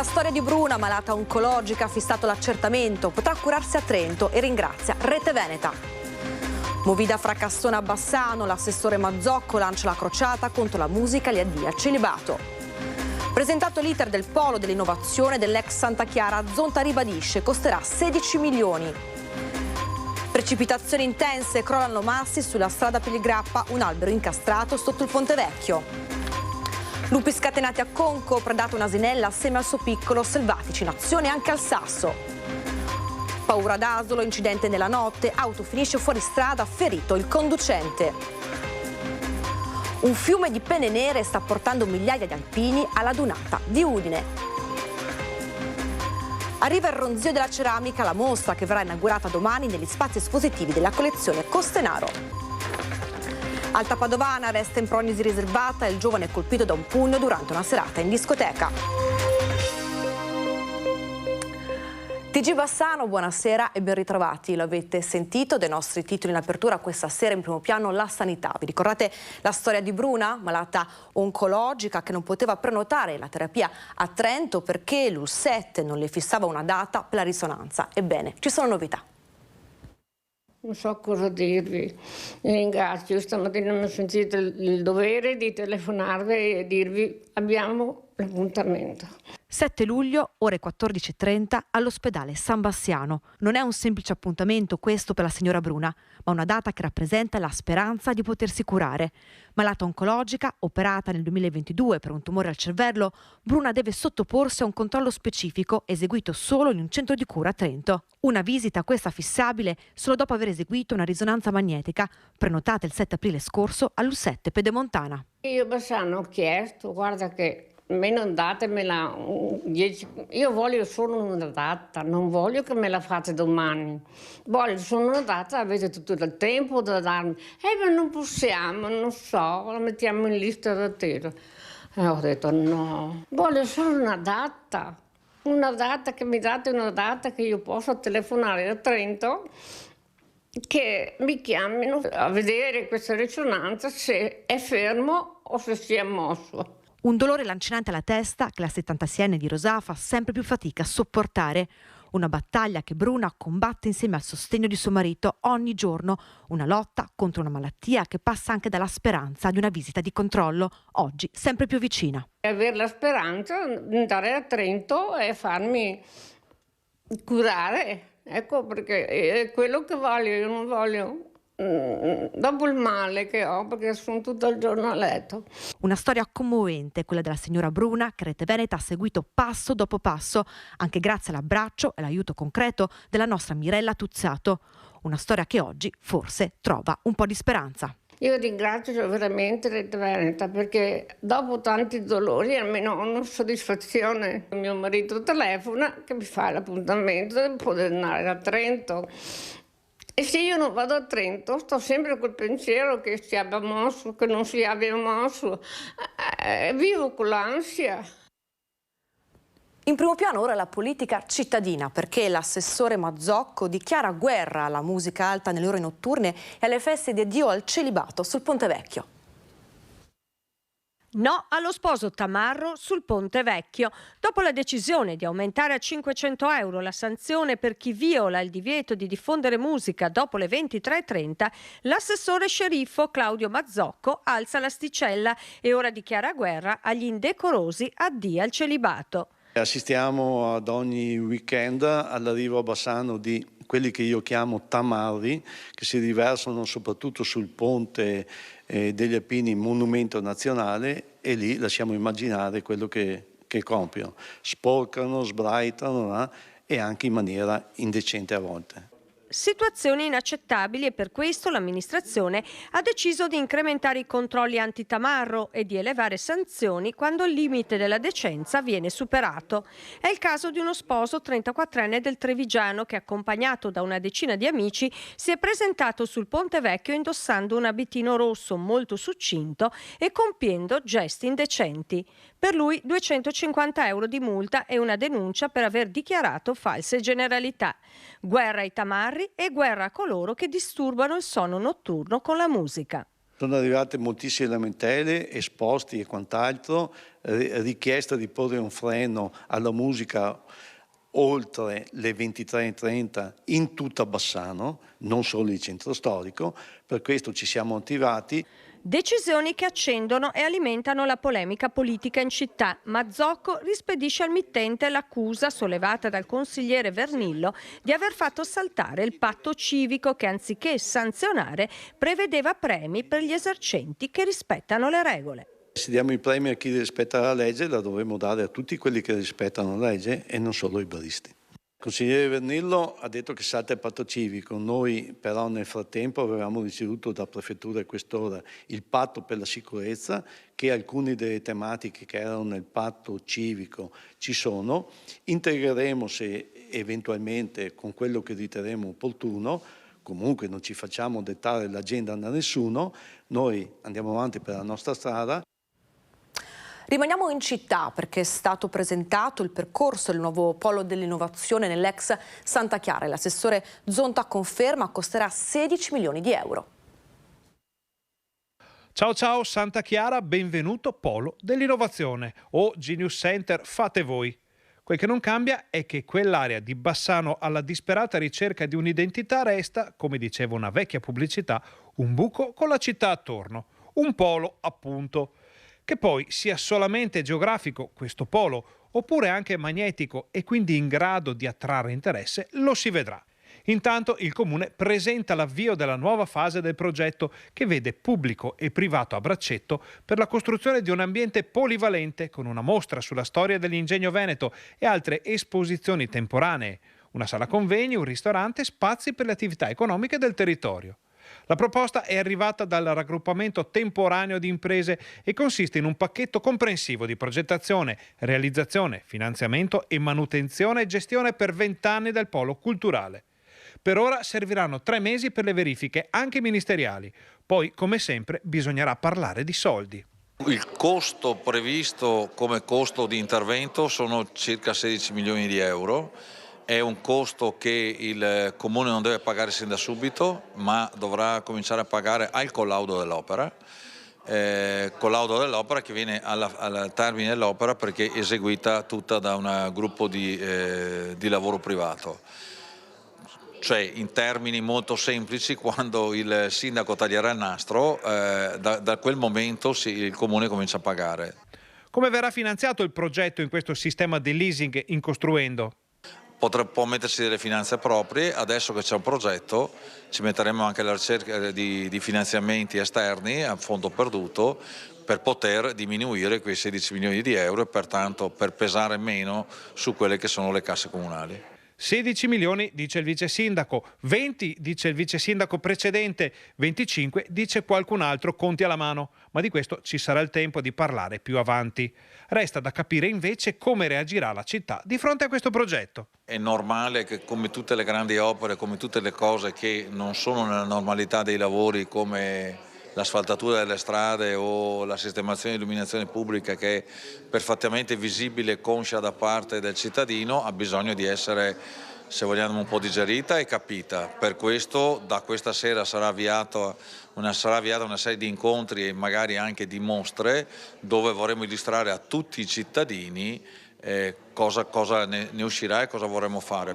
storia di Bruna, malata oncologica, ha fissato l'accertamento, potrà curarsi a Trento e ringrazia Rete Veneta. Movida fra Cassona a Bassano, l'assessore Mazzocco lancia la crociata contro la musica e gli addii al celibato. Presentato l'iter del polo dell'innovazione dell'ex Santa Chiara, Zonta ribadisce costerà 16 milioni. Precipitazioni intense, crollano massi sulla strada per il Grappa, un albero incastrato sotto il Ponte Vecchio. Lupi scatenati a Conco, predato un'asinella assieme al suo piccolo, selvatici in azione anche al Sasso. Paura d'Asolo, incidente nella notte, auto finisce fuori strada, ferito il conducente. Un fiume di penne nere sta portando migliaia di alpini alla dunata di Udine. Arriva il ronzio della ceramica, la mostra che verrà inaugurata domani negli spazi espositivi della collezione Costenaro. Alta Padovana resta in prognosi riservata, il giovane colpito da un pugno durante una serata in discoteca. TG Bassano, buonasera e ben ritrovati. Lo avete sentito dai nostri titoli in apertura, questa sera in primo piano la sanità. Vi ricordate la storia di Bruna, malata oncologica che non poteva prenotare la terapia a Trento perché l'UL7 non le fissava una data per la risonanza. Ebbene, ci sono novità. Non so cosa dirvi, vi ringrazio. Stamattina mi ho sentito il dovere di telefonarvi e dirvi abbiamo l'appuntamento. 7 luglio, ore 14:30, all'ospedale San Bassiano. Non è un semplice appuntamento questo per la signora Bruna, ma una data che rappresenta la speranza di potersi curare. Malata oncologica, operata nel 2022 per un tumore al cervello, Bruna deve sottoporsi a un controllo specifico eseguito solo in un centro di cura a Trento. Una visita questa fissabile solo dopo aver eseguito una risonanza magnetica, prenotata il 7 aprile scorso all'U7 Pedemontana. Io a Bassano ho chiesto, guarda che almeno datemela 10. Io voglio solo una data, non voglio che me la fate domani. Voglio solo una data, avete tutto il tempo da darmi. Ma non possiamo, non so, la mettiamo in lista d'attesa. E ho detto no, voglio solo una data, che mi date una data che io possa telefonare da Trento, che mi chiamino a vedere questa risonanza se è fermo o se si è mosso. Un dolore lancinante alla testa che la 76enne di Rosà fa sempre più fatica a sopportare. Una battaglia che Bruna combatte insieme al sostegno di suo marito ogni giorno. Una lotta contro una malattia che passa anche dalla speranza di una visita di controllo, oggi sempre più vicina. Avere la speranza di andare a Trento e farmi curare. Ecco perché è quello che voglio, io non voglio. Dopo il male che ho, perché sono tutto il giorno a letto. Una storia commovente, quella della signora Bruna, che Rete Veneta ha seguito passo dopo passo, anche grazie all'abbraccio e l'aiuto concreto della nostra Mirella Tuzzato. Una storia che oggi forse trova un po' di speranza. Io ringrazio veramente Rete Veneta perché dopo tanti dolori almeno ho una soddisfazione. Mio marito telefona che mi fa l'appuntamento di poter andare a Trento. E se io non vado a Trento, sto sempre col pensiero che si abbia mosso, che non si abbia mosso. Vivo con l'ansia. In primo piano ora la politica cittadina, perché l'assessore Mazzocco dichiara guerra alla musica alta nelle ore notturne e alle feste di addio al celibato sul Ponte Vecchio. No allo sposo tamarro sul Ponte Vecchio. Dopo la decisione di aumentare a 500 euro la sanzione per chi viola il divieto di diffondere musica dopo le 23:30, l'assessore sceriffo Claudio Mazzocco alza l'asticella e ora dichiara guerra agli indecorosi addii al celibato. Assistiamo ad ogni weekend all'arrivo a Bassano di quelli che io chiamo tamarri, che si riversano soprattutto sul ponte degli Alpini, monumento nazionale, e lì lasciamo immaginare quello che compiono. Sporcano, sbraitano e anche in maniera indecente a volte. Situazioni inaccettabili e per questo l'amministrazione ha deciso di incrementare i controlli antitamarro e di elevare sanzioni quando il limite della decenza viene superato. È il caso di uno sposo 34enne del Trevigiano che, accompagnato da una decina di amici, si è presentato sul Ponte Vecchio indossando un abitino rosso molto succinto e compiendo gesti indecenti. Per lui 250 euro di multa e una denuncia per aver dichiarato false generalità. Guerra ai tamarri e guerra a coloro che disturbano il sonno notturno con la musica. Sono arrivate moltissime lamentele, esposti e quant'altro, richiesta di porre un freno alla musica oltre le 23:30 in tutta Bassano, non solo il centro storico. Per questo ci siamo attivati. Decisioni che accendono e alimentano la polemica politica in città. Mazzocco rispedisce al mittente l'accusa sollevata dal consigliere Vernillo di aver fatto saltare il patto civico che, anziché sanzionare, prevedeva premi per gli esercenti che rispettano le regole. Se diamo i premi a chi rispetta la legge, la dovremmo dare a tutti quelli che rispettano la legge e non solo ai baristi. Il consigliere Vernillo ha detto che salta il patto civico, noi però nel frattempo avevamo ricevuto da prefettura e questora il patto per la sicurezza, che alcune delle tematiche che erano nel patto civico ci sono, integreremo se eventualmente con quello che riterremo opportuno. Comunque non ci facciamo dettare l'agenda da nessuno, noi andiamo avanti per la nostra strada. Rimaniamo in città perché è stato presentato il percorso del nuovo polo dell'innovazione nell'ex Santa Chiara. L'assessore Zonta conferma costerà 16 milioni di euro. Ciao Santa Chiara, benvenuto polo dell'innovazione o Genius Center fate voi. Quel che non cambia è che quell'area di Bassano alla disperata ricerca di un'identità resta, come diceva una vecchia pubblicità, un buco con la città attorno. Un polo, appunto. Che poi sia solamente geografico questo polo, oppure anche magnetico e quindi in grado di attrarre interesse, lo si vedrà. Intanto il Comune presenta l'avvio della nuova fase del progetto che vede pubblico e privato a braccetto per la costruzione di un ambiente polivalente con una mostra sulla storia dell'ingegno veneto e altre esposizioni temporanee, una sala convegni, un ristorante, spazi per le attività economiche del territorio. La proposta è arrivata dal raggruppamento temporaneo di imprese e consiste in un pacchetto comprensivo di progettazione, realizzazione, finanziamento e manutenzione e gestione per 20 anni del polo culturale. Per ora serviranno 3 mesi per le verifiche, anche ministeriali. Poi, come sempre, bisognerà parlare di soldi. Il costo previsto come costo di intervento sono circa 16 milioni di euro. È un costo che il Comune non deve pagare sin da subito, ma dovrà cominciare a pagare al collaudo dell'opera. Collaudo dell'opera che viene al termine dell'opera perché è eseguita tutta da un gruppo di lavoro privato. Cioè, in termini molto semplici, quando il sindaco taglierà il nastro, da quel momento il Comune comincia a pagare. Come verrà finanziato il progetto in questo sistema di leasing in costruendo? Può mettersi delle finanze proprie, adesso che c'è un progetto ci metteremo anche alla ricerca di finanziamenti esterni a fondo perduto per poter diminuire quei 16 milioni di euro e pertanto per pesare meno su quelle che sono le casse comunali. 16 milioni dice il vice sindaco, 20 dice il vice sindaco precedente, 25 dice qualcun altro, conti alla mano, ma di questo ci sarà il tempo di parlare più avanti. Resta da capire invece come reagirà la città di fronte a questo progetto. È normale che, come tutte le grandi opere, come tutte le cose che non sono nella normalità dei lavori, come l'asfaltatura delle strade o la sistemazione di illuminazione pubblica, che è perfettamente visibile e conscia da parte del cittadino, ha bisogno di essere, se vogliamo, un po' digerita e capita. Per questo da questa sera sarà avviata una serie di incontri e magari anche di mostre dove vorremmo illustrare a tutti i cittadini cosa ne uscirà e cosa vorremmo fare.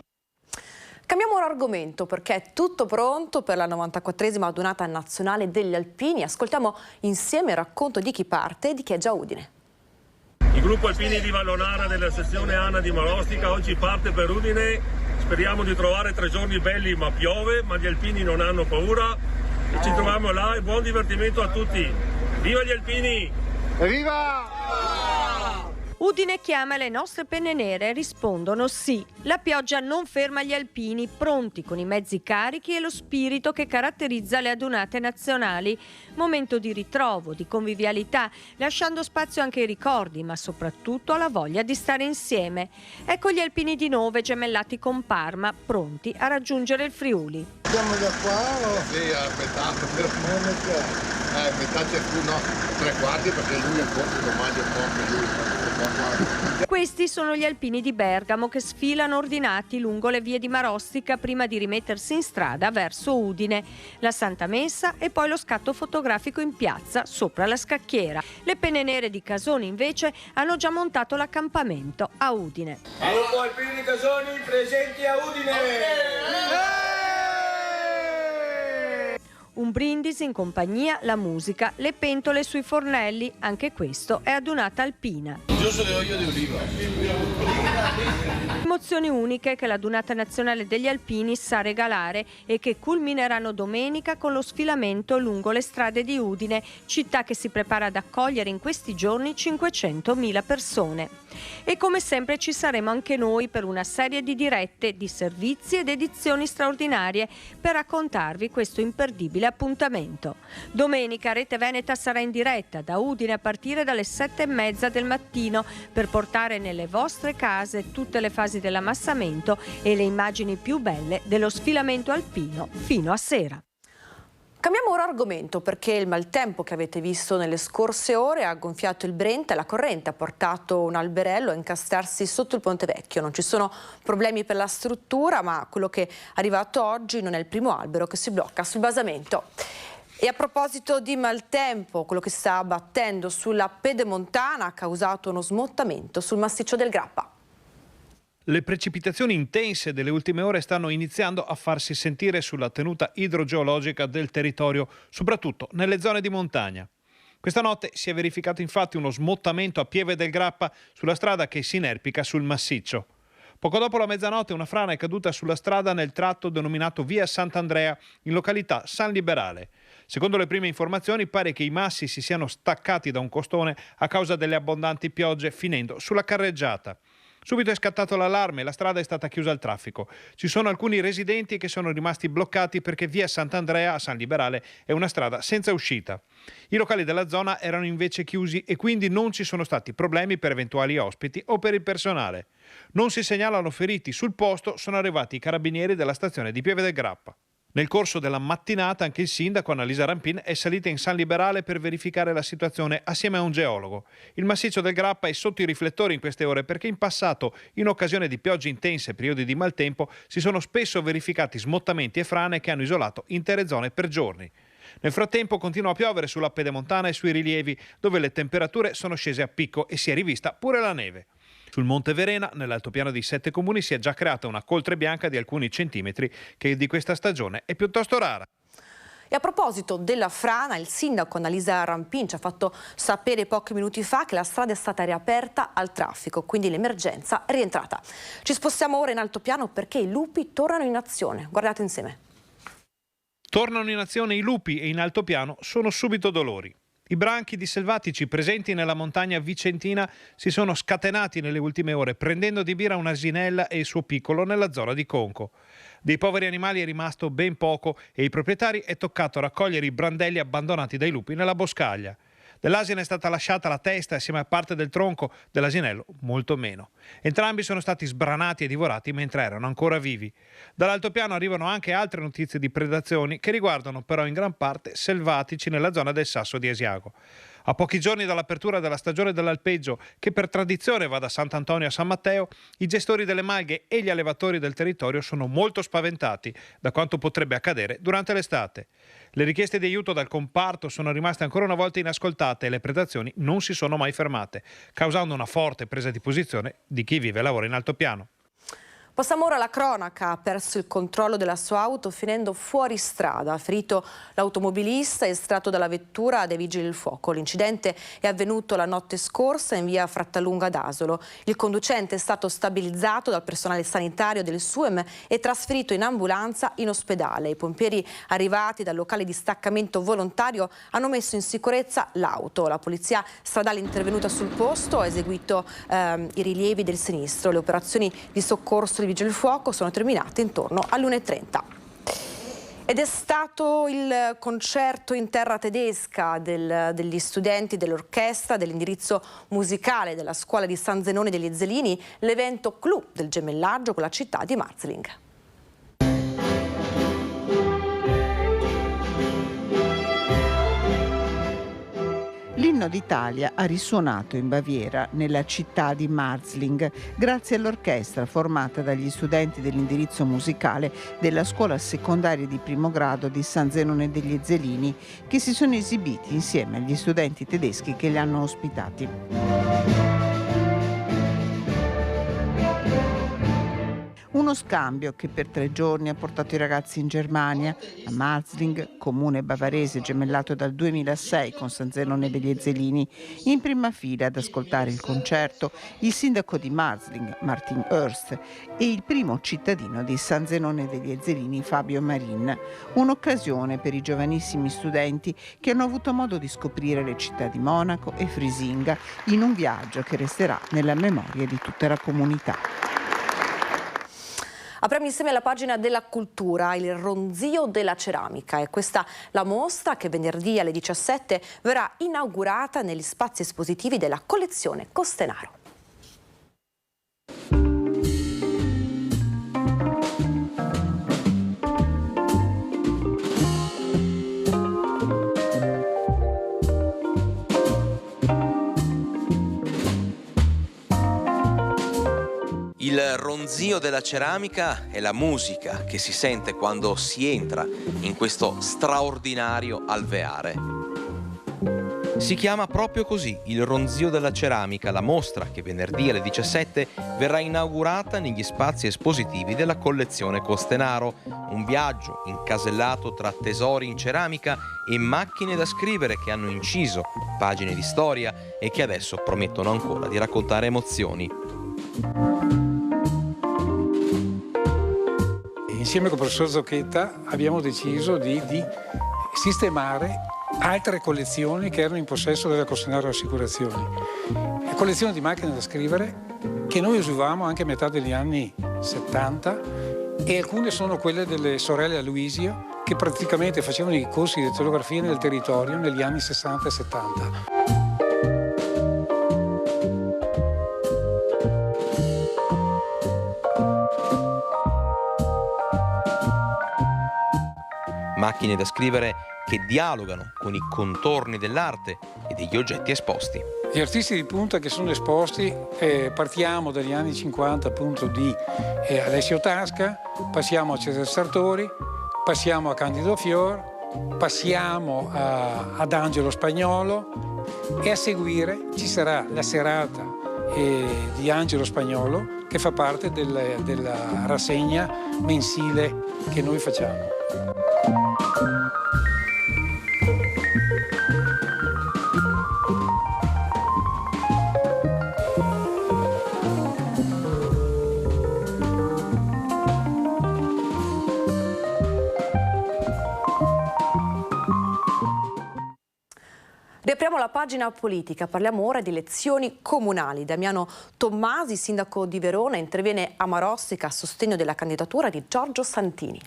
Cambiamo argomento perché è tutto pronto per la 94esima adunata nazionale degli alpini. Ascoltiamo insieme il racconto di chi parte e di chi è già a Udine. Il gruppo alpini di Vallonara della sezione ANA di Marostica oggi parte per Udine. Speriamo di trovare 3 giorni belli, ma piove, ma gli alpini non hanno paura e ci troviamo là e buon divertimento a tutti. Viva gli alpini! Evviva! Udine chiama le nostre penne nere, rispondono sì. La pioggia non ferma gli alpini, pronti con i mezzi carichi e lo spirito che caratterizza le adunate nazionali. Momento di ritrovo, di convivialità, lasciando spazio anche ai ricordi, ma soprattutto alla voglia di stare insieme. Ecco gli alpini di Nove gemellati con Parma, pronti a raggiungere il Friuli. Siamo da qua o? Sì, a metà ciascuno, 3/4 perché lui è il corso domani è proprio lui. Questi sono gli alpini di Bergamo che sfilano ordinati lungo le vie di Marostica prima di rimettersi in strada verso Udine. La Santa Messa e poi lo scatto fotografico in piazza sopra la scacchiera. Le penne nere di Casoni invece hanno già montato l'accampamento a Udine. Gruppo alpini di Casoni presenti a Udine! Un brindisi in compagnia, la musica, le pentole sui fornelli, anche questo è adunata alpina. Giusto di olio di oliva. Emozioni uniche che la Dunata Nazionale degli Alpini sa regalare e che culmineranno domenica con lo sfilamento lungo le strade di Udine, città che si prepara ad accogliere in questi giorni 500.000 persone. E come sempre ci saremo anche noi per una serie di dirette, di servizi ed edizioni straordinarie per raccontarvi questo imperdibile appuntamento. Domenica Rete Veneta sarà in diretta da Udine a partire dalle 7:30 del mattino per portare nelle vostre case tutte le fasi dell'ammassamento e le immagini più belle dello sfilamento alpino fino a sera. Cambiamo ora argomento perché il maltempo che avete visto nelle scorse ore ha gonfiato il Brenta e la corrente ha portato un alberello a incastrarsi sotto il Ponte Vecchio. Non ci sono problemi per la struttura, ma quello che è arrivato oggi non è il primo albero che si blocca sul basamento. E a proposito di maltempo, quello che si sta abbattendo sulla Pedemontana ha causato uno smottamento sul massiccio del Grappa. Le precipitazioni intense delle ultime ore stanno iniziando a farsi sentire sulla tenuta idrogeologica del territorio, soprattutto nelle zone di montagna. Questa notte si è verificato infatti uno smottamento a Pieve del Grappa sulla strada che si inerpica sul massiccio. Poco dopo la mezzanotte una frana è caduta sulla strada nel tratto denominato Via Sant'Andrea, in località San Liberale. Secondo le prime informazioni pare che i massi si siano staccati da un costone a causa delle abbondanti piogge, finendo sulla carreggiata. Subito è scattato l'allarme e la strada è stata chiusa al traffico. Ci sono alcuni residenti che sono rimasti bloccati perché via Sant'Andrea a San Liberale è una strada senza uscita. I locali della zona erano invece chiusi e quindi non ci sono stati problemi per eventuali ospiti o per il personale. Non si segnalano feriti, sul posto sono arrivati i carabinieri della stazione di Pieve del Grappa. Nel corso della mattinata anche il sindaco Annalisa Rampin è salita in San Liberale per verificare la situazione assieme a un geologo. Il massiccio del Grappa è sotto i riflettori in queste ore perché in passato, in occasione di piogge intense e periodi di maltempo, si sono spesso verificati smottamenti e frane che hanno isolato intere zone per giorni. Nel frattempo continua a piovere sulla Pedemontana e sui rilievi, dove le temperature sono scese a picco e si è rivista pure la neve. Sul Monte Verena, nell'altopiano di 7 comuni, si è già creata una coltre bianca di alcuni centimetri che di questa stagione è piuttosto rara. E a proposito della frana, il sindaco Annalisa Rampin ci ha fatto sapere pochi minuti fa che la strada è stata riaperta al traffico, quindi l'emergenza è rientrata. Ci spostiamo ora in altopiano perché i lupi tornano in azione. Guardate insieme. Tornano in azione i lupi e in altopiano sono subito dolori. I branchi selvatici presenti nella montagna vicentina si sono scatenati nelle ultime ore, prendendo di mira un'asinella e il suo piccolo nella zona di Conco. Dei poveri animali è rimasto ben poco e ai proprietari è toccato raccogliere i brandelli abbandonati dai lupi nella boscaglia. Dell'asina è stata lasciata la testa assieme a parte del tronco, dell'asinello molto meno. Entrambi sono stati sbranati e divorati mentre erano ancora vivi. Dall'altopiano arrivano anche altre notizie di predazioni che riguardano però in gran parte selvatici nella zona del Sasso di Asiago. A pochi giorni dall'apertura della stagione dell'alpeggio, che per tradizione va da Sant'Antonio a San Matteo, i gestori delle malghe e gli allevatori del territorio sono molto spaventati da quanto potrebbe accadere durante l'estate. Le richieste di aiuto dal comparto sono rimaste ancora una volta inascoltate e le predazioni non si sono mai fermate, causando una forte presa di posizione di chi vive e lavora in altopiano. Passiamo ora alla cronaca. Ha perso il controllo della sua auto finendo fuori strada. Ha ferito l'automobilista estratto dalla vettura dai vigili del fuoco. L'incidente è avvenuto la notte scorsa in via Frattalunga ad Asolo. Il conducente è stato stabilizzato dal personale sanitario del SUEM e trasferito in ambulanza in ospedale. I pompieri arrivati dal locale di staccamento volontario hanno messo in sicurezza l'auto. La polizia stradale intervenuta sul posto ha eseguito i rilievi del sinistro. Le operazioni di soccorso dei vigili del fuoco sono terminate intorno all'1:30. Ed è stato il concerto in terra tedesca degli studenti dell'orchestra dell'indirizzo musicale della scuola di San Zenone degli Zelini, l'evento clou del gemellaggio con la città di Marzling. L'inno d'Italia ha risuonato in Baviera, nella città di Marzling, grazie all'orchestra formata dagli studenti dell'indirizzo musicale della scuola secondaria di primo grado di San Zenone degli Ezzelini, che si sono esibiti insieme agli studenti tedeschi che li hanno ospitati. Uno scambio che per 3 giorni ha portato i ragazzi in Germania, a Marzling, comune bavarese gemellato dal 2006 con San Zenone degli Ezzelini, in prima fila ad ascoltare il concerto il sindaco di Marzling, Martin Hörst, e il primo cittadino di San Zenone degli Ezzelini, Fabio Marin. Un'occasione per i giovanissimi studenti che hanno avuto modo di scoprire le città di Monaco e Frisinga in un viaggio che resterà nella memoria di tutta la comunità. Apriamo insieme la pagina della cultura, il ronzio della ceramica. È questa la mostra che venerdì alle 17 verrà inaugurata negli spazi espositivi della collezione Costenaro. Il ronzio della ceramica è la musica che si sente quando si entra in questo straordinario alveare. Si chiama proprio così, il ronzio della ceramica, la mostra che venerdì alle 17 verrà inaugurata negli spazi espositivi della collezione Costenaro, un viaggio incasellato tra tesori in ceramica e macchine da scrivere che hanno inciso pagine di storia e che adesso promettono ancora di raccontare emozioni. Insieme con il professor Zocchetta abbiamo deciso di sistemare altre collezioni che erano in possesso della Costenaro Assicurazioni. Collezioni di macchine da scrivere che noi usavamo anche a metà degli anni 70 e alcune sono quelle delle sorelle Aloisio che praticamente facevano i corsi di etnografia nel territorio negli anni 60 e 70. Macchine da scrivere che dialogano con i contorni dell'arte e degli oggetti esposti. Gli artisti di punta che sono esposti, partiamo dagli anni 50 appunto di Alessio Tasca, passiamo a Cesare Sartori, passiamo a Candido Fior, passiamo ad Angelo Spagnolo e a seguire ci sarà la serata di Angelo Spagnolo che fa parte della rassegna mensile che noi facciamo. Riapriamo la pagina politica, parliamo ora di elezioni comunali. Damiano Tommasi, sindaco di Verona, interviene a Marostica a sostegno della candidatura di Giorgio Santini.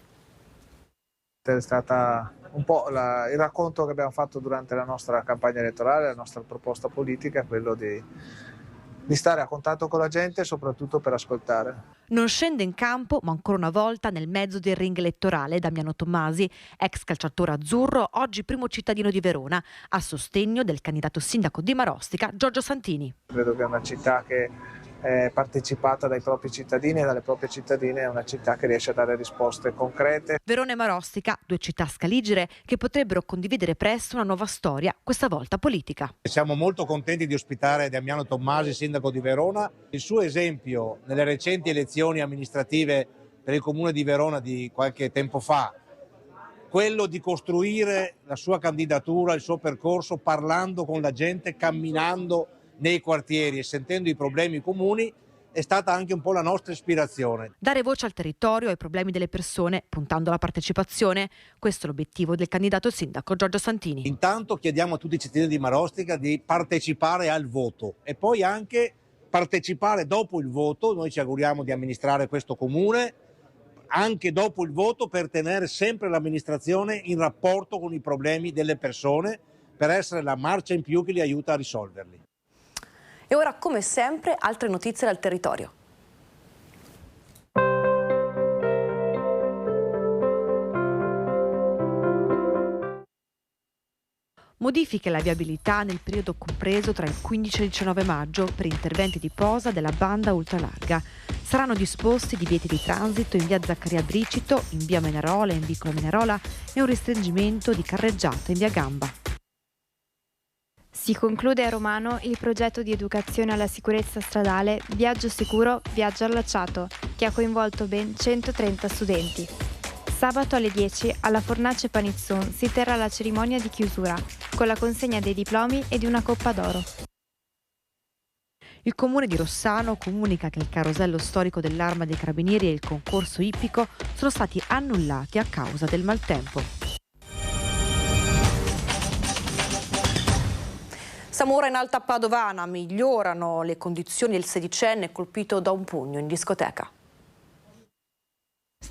È stata un po' il racconto che abbiamo fatto durante la nostra campagna elettorale, la nostra proposta politica, quello di stare a contatto con la gente, soprattutto per ascoltare. Non scende in campo, ma ancora una volta nel mezzo del ring elettorale, Damiano Tommasi, ex calciatore azzurro, oggi primo cittadino di Verona, a sostegno del candidato sindaco di Marostica, Giorgio Santini. Credo che è una città che è partecipata dai propri cittadini e dalle proprie cittadine, è una città che riesce a dare risposte concrete. Verona e Marostica, 2 città scaligere che potrebbero condividere presto una nuova storia, questa volta politica. Siamo molto contenti di ospitare Damiano Tommasi, sindaco di Verona. Il suo esempio nelle recenti elezioni amministrative per il comune di Verona di qualche tempo fa, quello di costruire la sua candidatura, il suo percorso, parlando con la gente, camminando nei quartieri e sentendo i problemi comuni, è stata anche un po' la nostra ispirazione. Dare voce al territorio e ai problemi delle persone, puntando alla partecipazione, questo è l'obiettivo del candidato sindaco Giorgio Santini. Intanto chiediamo a tutti i cittadini di Marostica di partecipare al voto e poi anche partecipare dopo il voto. Noi ci auguriamo di amministrare questo comune anche dopo il voto per tenere sempre l'amministrazione in rapporto con i problemi delle persone, per essere la marcia in più che li aiuta a risolverli. E ora, come sempre, altre notizie dal territorio. Modifiche alla viabilità nel periodo compreso tra il 15 e il 19 maggio per interventi di posa della banda ultralarga. Saranno disposti divieti di transito in via Zaccaria Bricito, in via Menarola e in vicolo Menarola e un restringimento di carreggiata in via Gamba. Si conclude a Romano il progetto di educazione alla sicurezza stradale Viaggio Sicuro, Viaggio Allacciato, che ha coinvolto ben 130 studenti. Sabato alle 10 alla Fornace Panizzon si terrà la cerimonia di chiusura, con la consegna dei diplomi e di una Coppa d'Oro. Il comune di Rossano comunica che il carosello storico dell'Arma dei Carabinieri e il concorso ippico sono stati annullati a causa del maltempo. Siamo ora in Alta Padovana, migliorano le condizioni del sedicenne colpito da un pugno in discoteca.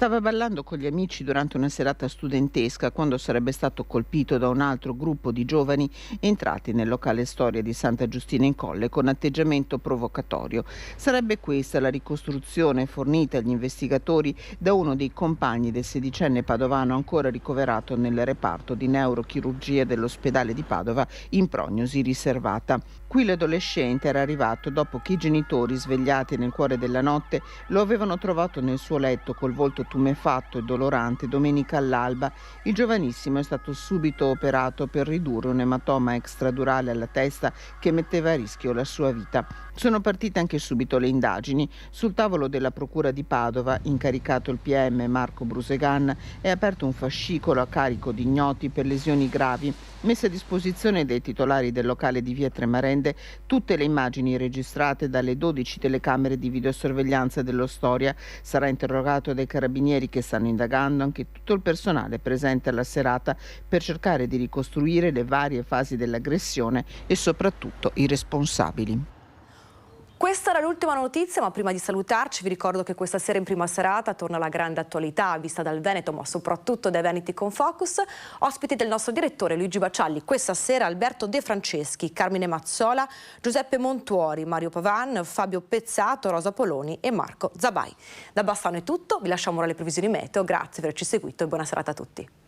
Stava ballando con gli amici durante una serata studentesca quando sarebbe stato colpito da un altro gruppo di giovani entrati nel locale Storia di Santa Giustina in Colle con atteggiamento provocatorio. Sarebbe questa la ricostruzione fornita agli investigatori da uno dei compagni del sedicenne padovano ancora ricoverato nel reparto di neurochirurgia dell'ospedale di Padova in prognosi riservata. Qui l'adolescente era arrivato dopo che i genitori, svegliati nel cuore della notte, lo avevano trovato nel suo letto col volto tumefatto e dolorante domenica all'alba. Il giovanissimo è stato subito operato per ridurre un ematoma extradurale alla testa che metteva a rischio la sua vita. Sono partite anche subito le indagini. Sul tavolo della Procura di Padova, incaricato il PM Marco Brusegan, è aperto un fascicolo a carico di ignoti per lesioni gravi, messe a disposizione dei titolari del locale di via Tremarende tutte le immagini registrate dalle 12 telecamere di videosorveglianza dello Storia. Sarà interrogato dai carabinieri che stanno indagando anche tutto il personale presente alla serata per cercare di ricostruire le varie fasi dell'aggressione e soprattutto i responsabili. Questa era l'ultima notizia, ma prima di salutarci vi ricordo che questa sera in prima serata torna la grande attualità vista dal Veneto, ma soprattutto dai Veneti con Focus. Ospiti del nostro direttore Luigi Bacialli, questa sera Alberto De Franceschi, Carmine Mazzola, Giuseppe Montuori, Mario Pavan, Fabio Pezzato, Rosa Poloni e Marco Zabai. Da Bassano è tutto, vi lasciamo ora le previsioni meteo, grazie per averci seguito e buona serata a tutti.